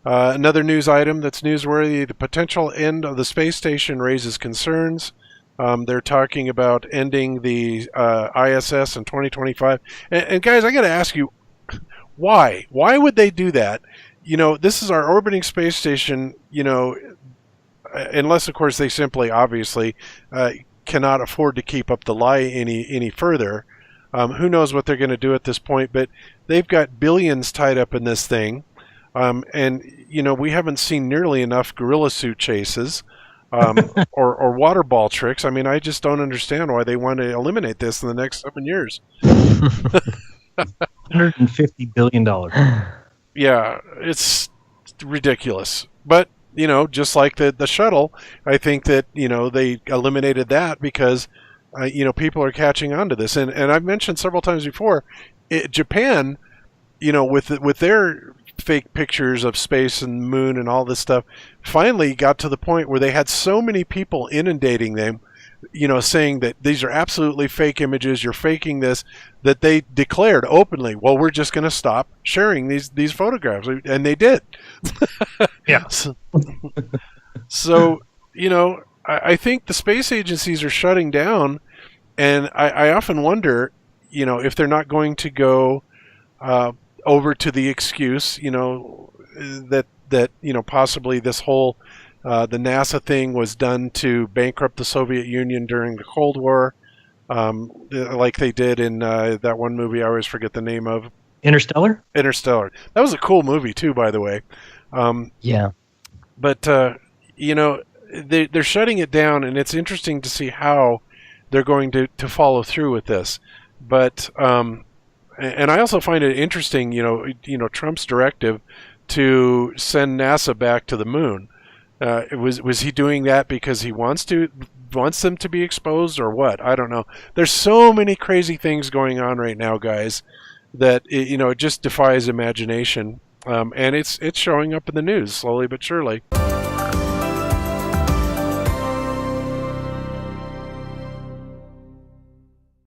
Another news item that's newsworthy: the potential end of the space station raises concerns. They're talking about ending the ISS in 2025. And guys, I got to ask you, why? Why would they do that? This is our orbiting space station. Unless of course they simply, obviously, cannot afford to keep up the lie any further. Who knows what they're going to do at this point? But they've got billions tied up in this thing. And we haven't seen nearly enough gorilla suit chases or water ball tricks. I mean, I just don't understand why they want to eliminate this in the next 7 years. $150 billion. Yeah, it's ridiculous. But just like the shuttle, I think that they eliminated that because people are catching on to this. And I've mentioned several times before, Japan, with their fake pictures of space and moon and all this stuff, finally got to the point where they had so many people inundating them, saying that these are absolutely fake images, you're faking this, that they declared openly, well, we're just going to stop sharing these photographs. And they did. Yeah. So, I think the space agencies are shutting down, and I often wonder, if they're not going to go over to the excuse, that possibly this whole the NASA thing was done to bankrupt the Soviet Union during the Cold War, like they did in that one movie I always forget the name of. Interstellar? Interstellar. That was a cool movie too, by the way. Yeah. But they're shutting it down, and it's interesting to see how they're going to follow through with this. But and I also find it interesting, Trump's directive to send NASA back to the moon. Was he doing that because he wants them to be exposed, or what? I don't know. There's so many crazy things going on right now, guys, that it just defies imagination. And it's showing up in the news slowly but surely.